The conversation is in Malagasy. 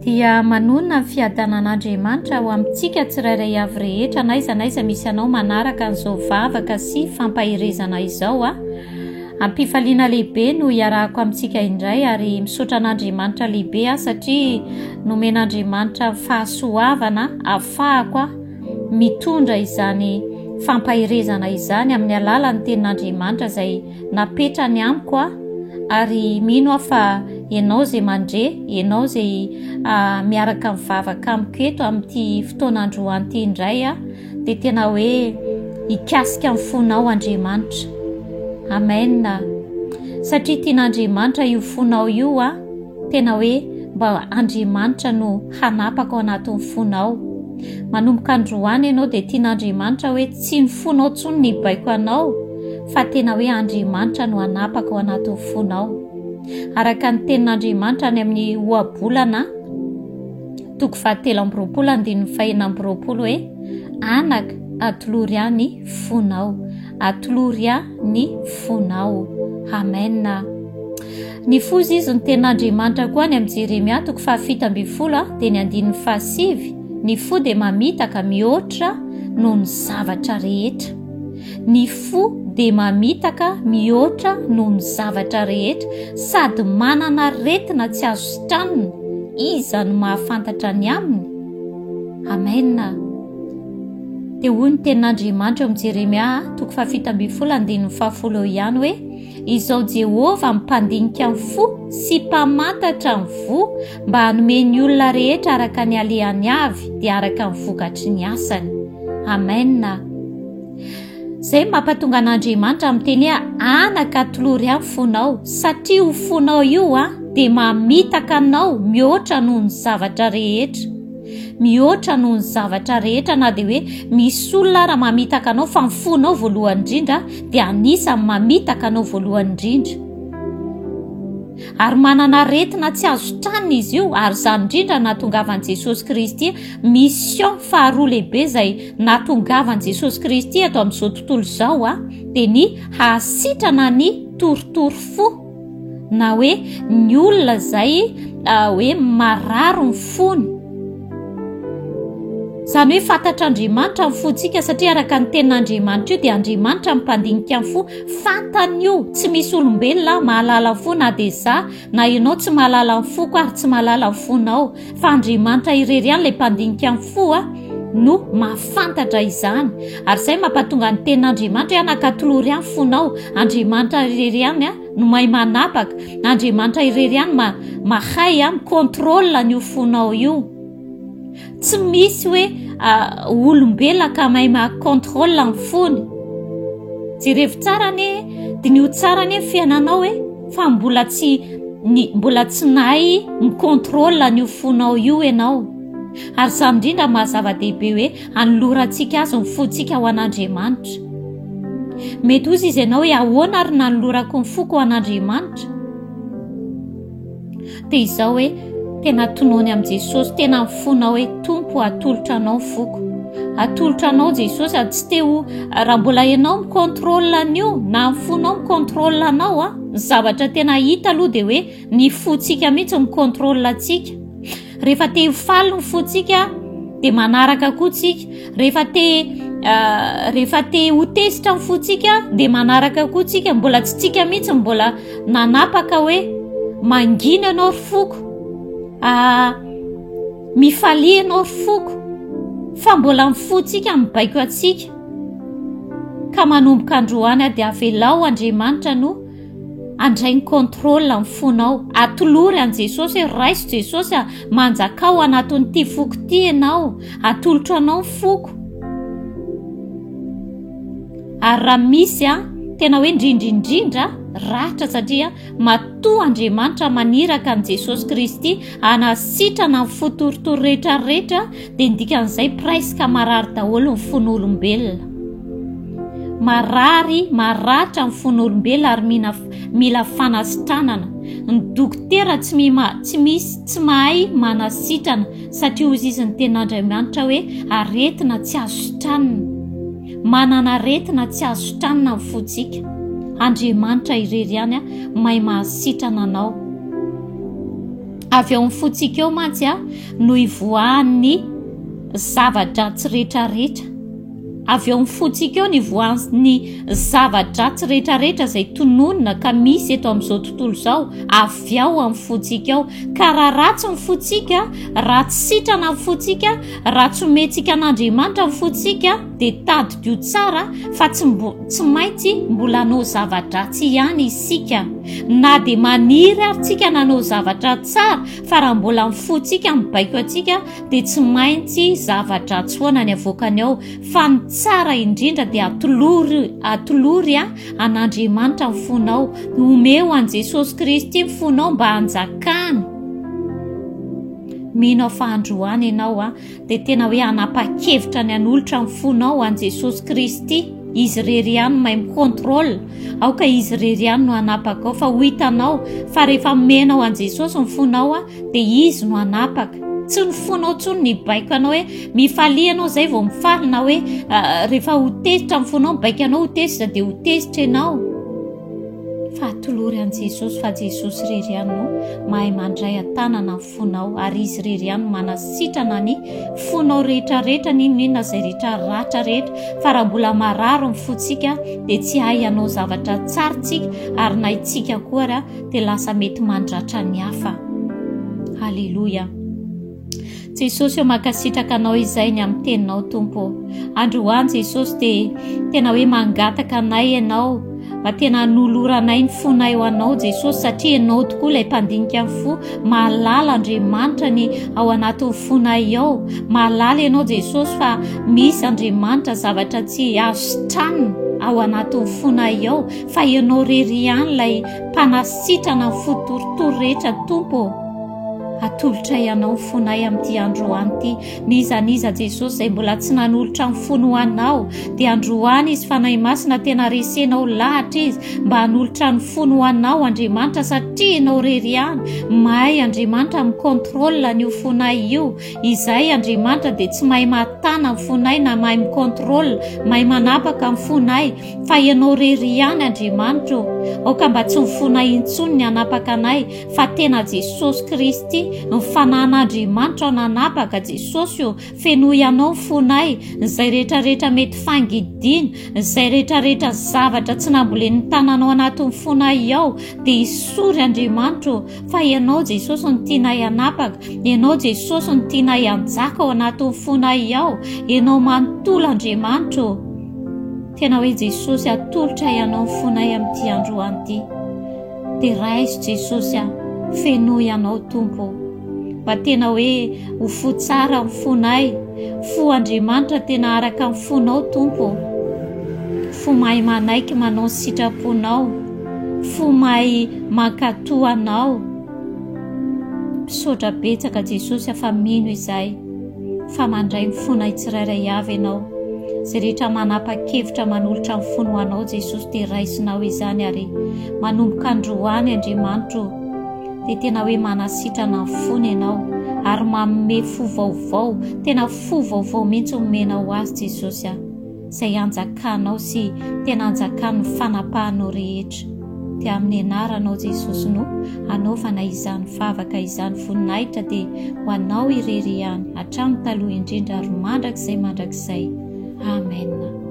dia manona ny fiadanan'Andriamanitra ho amintsika tsirairay avy rehetra naiza misy anao manaraka an'izao vavaka sy fampahirezana izao ampifaliana lehibe no iarahako amintsika indray ary misaotra an'Andriamanitra lehibe satria nomen'Andriamanitra fahasoavana ahafahako mitondra izany fampahirezana izany amin'ny alalan'ny tenin'Andriamanitra izay napetrany amiko ary mino aho fa ianao zay mandre, ianao zay miaraka mivavaka amiko eto amin'ity fotoanandroany ity indray dia tena hoe hikasika amin'ny fonao Andriamanitra. Amen. Satria tian'Andriamanitra io fonao io tena hoe mba Andriamanitra no hanapaka ao anatin'ny fonao. Manomboka androany ianao dia tian'Andriamanitra hoe tsy ny fonao tsony ny baiko anao fa tena hoe Andriamanitra no hanapaka ao anatin'ny fonao. Araka ny tenin'Andriamanitra any amin'ny ohabolana 7:24 hoe anaka atolory ahy ny fonao, atolory ahy ny fonao. Amen. Ny fozy izy ny tenin'Andriamanitra koa any amin'ny Jeremia 7:7 dia ny 5 ny fo dia mamitaka mihoatra noho ny zavatra rehetra. Ny fo dia mamitaka mihoatra noho ny zavatra rehetra sady manana retina tsy azo sitranina, iza no mahafantatra ny aminy. Amen. Dia hoy ny tenin'Andriamanitra amin'ny Jeremia 7:10 ihany hoe izao Jehova mimpandinika ny fo sy mpamantatra ny vo mba hanome ny olona rehetra araka ny alehany avy dia araka ny vokatry ny asany. Amen. Zay mampatonga an'Andriamanitra miteny anaka atolory ahy fonao satria ho fonao io dia mamitaka anao mihoatra noho ny zavatra rehetra. Mihoatra noho ny zavatra rehetra na dia hoe misy olona raha mamitaka anao fa ny fonao voalohany indrindra dia anisany mamitaka anao voalohany indrindra. Ary manana retina tsy azo tranina izy io ary izany indrindra nahatongavan'i Jesosy Kristy mission faharoa lehibe izay nahatongavan'i Jesosy Kristy ato amin'izao tontolo izao dia ny hahasitrana ny torotoro fo na hoe ny olona izay hoe mararo ny fony. Izany hoe fantatr'Andriamanitra ny fontsika satria araka ny tenin'Andriamanitra io dia Andriamanitra mimpandinika ny fo. Fantany io, tsy misy olombelona mahalala ny fo na dia za na ianao tsy mahalala ny fo ary tsy mahalala ny fonao fa Andriamanitra irery ihany ilay mpandinika ny fo no mahafantatra izany. Ary izay mampatonga ny tenin'Andriamanitra anakatolory ihany fonao. Andriamanitra irery ihany no mahay manapaka. Andriamanitra irery ihany mahay mikontrôla ny fonao io. Tsy misy hoe olombelona ka mahay makontrôla ny fony. Jerevy tsara anie dia ny ho tsara anie fiainanao fa mbola tsy nahay mikontrôla ny fonao io ianao. Ary izany indrindra mahazava-dehibe hoe anolorantsika azy ny fontsika ho an'Andriamanitra. Mety ozy izy ianao hoe ahoana ary nanolorako ny foko ho an'Andriamanitra. Dia izao hoe tena tonoany amin'i Jesosy, tena mifonao hoe tompo atolotra anao foko. Atolotra anao Jesosy tsy teo raha mbola ianao mikontrôla an'io na ny fonao mikontrôla anao ny zavatra tena hita aloha dia hoe ny fontsika mihitsy mikontrôla antsika. Rehefa te faly ny fontsika dia manaraka koa tsika. Rehefa te ho tesitra ny fontsika dia manaraka koa tsika. Mbola tsy tsika mihitsy mbola nanapaka hoe mangina anao ry foko, mifalia anao ry foko, fa mbola mifontsika mibaiko atsika. Ka manomboka androany dia avelao Andriamanitra no andray ny kontrola ny fonao. Atolory an' Jesosy hoe raiso Jesosy manjakao anatin'ity foko ity ianao, atolotra anao ny foko. Ary raha misy tena hoe indrindrindrindra ratra satria matoa Andriamanitra maniraka an' Jesosy Kristy hanasitrana ny fotorotoro rehetrarehetra dia ndikan'izay presque marary daholo ny fon'olombelona. Maratra ny fon'olombelona ary mila fanasitranana. Ny dokotera tsy mahay manasitrana satria hozy izy ny tenin'Andriamanitra hoe aretina tsy azo sitranina. Manana aretina tsy azo sitranina ny fontsika. Andriamanitra irery ihany mahay mahasitrana anao. avy eo amin'ny fotsika eo mantsy a no ivoahan'ny zava-dratsy rehetrarehetra avy eo amin'ny fotsika eo ny ivoahan'ny zava-dratsy rehetrarehetra izay tononona ka misy eto amin'izao tontolo izao avy ao amin'ny fotsika eo ka raha ratsy ny fotsika ratsy sitrana ny fotsika ratsy omentsika an'Andriamanitra ny fotsika dia tadidio tsara fa tsy maintsy mbola hanao zava-dratsy ihany isika na dia maniry aryntsika nanao zavatra tsara fa raha mbola mifotsika mibaiko atsika dia tsy maintsy zava-dratsy foana ny avoakany ao fa ny tsara indrindra dia atolory an'Andriamanitra ny fonao omeo an' Jesosy Kristy ny fonao mba hanjakany mino fa androany ianao dia tena hoe hanapa-kevitra ny an'olotra ny fonao an' Jesosy Kristy izy rery ihany mahay mikontrôle aoka izy rery ihany no hanapaka ao fa ho hitanao fa rehefa menao an' Jesosy ny fonao dia izy no hanapaka tsy ny fonao tsony ny baiko anao hoe mifalia anao zay vao mifaly na hoe rehefa ho tezitra ny fonao mibaiko anao ho tezitra dia ho tezitra ianao fa atolory an' Jesosy fa Jesosy rery ihany no mahay mandray atanana ny fonao ary izy rery ihany no manasitrana ny fonao rehetrarehetra ninona izay rehetra ratra rehetra fa raha mbola mararo ny fotsika dia tsy hay anao zavatra tsaritsika ary na itsika koa dia lasa mety mandratra ny hafa. Halleloja. Jesosy eo mankasitraka anao izay ny amin'ny teninao Tompo. Androany Jesosy dia tena hoe mangataka anay ianao mba tena noloranay ny fonay eo anao Jesosy satria ianao tokoa ilay mpandinika ny fo mahalala Andriamanitra ny ao anatin'ny fonay ao mahalala ianao Jesosy fa misy Andriamanitra zavatra tsy azo ao anatin'ny fonay ao fa ianao rery ihany ilay mpanasitrana ny fotoritory rehetra Tompo. Atolotra ianao fonay amin'ity androany ity nizaniza Jesosy izay mbola tsy nanolotra ny fono ho anao dia androany izy fanahy masina tena resenao lahatra izy mba hanolotra ny fono ho anao Andriamanitra satria ianao rery ihany mahay Andriamanitra mikontrôle an'io fonay io izay Andriamanitra dia tsy mahay matana ny fonay na mahay mikontrôle mahay manapaka ny fonay fa ianao rery ihany Andriamanitra aoka mba tsy ny fonay intsony ny hanapaka anay fa tena Jesosy Kristy ny fanan'Andriamanitra nanapaka Jesosy io feno ianao fonay izay rehetrarehetra mety fangidina izay rehetrarehetra zavatra tsy namboleny tananao anatin'ny fonay ao dia isory Andriamanitra fa ianao Jesosy ny tianay hanapaka ianao Jesosy ny tianay hanjaka ao anatin'ny fonay ao ianao manontolo Andriamanitra tena hoe Jesosy atolotra ianao ny fonay amin'ity androany ity dia raiso Jesosy feno ianao Tompo mba tena hoe ho fo tsara ny fonay fo Andriamanitra tena araka ny fonao Tompo fo mahay manaiky manao ny sitraponao fo mahay mankatoanao misaotra betsaka Jesosy fa mino izay fa mandray ny fonay tsirairay avy ianao izay rehetra manapa-kevitra manolotra ny fono anao Jesosy dia raisinao izany ary manomboka androany Andriamanitra dia tena hoe manasitrana ny fono ianao ary manome fo vaovao tena fo vaovao mihitsy omenao azy Jesosy izay hanjakanao sy tena hanjakan'ny fanapahanao rehetra dia amin'ny anaranao Jesosy no anaovana izany favaka izany voninahitra dia ho anao irery ihany hatramin'ny taloha indrindra ary mandrakizay Amen.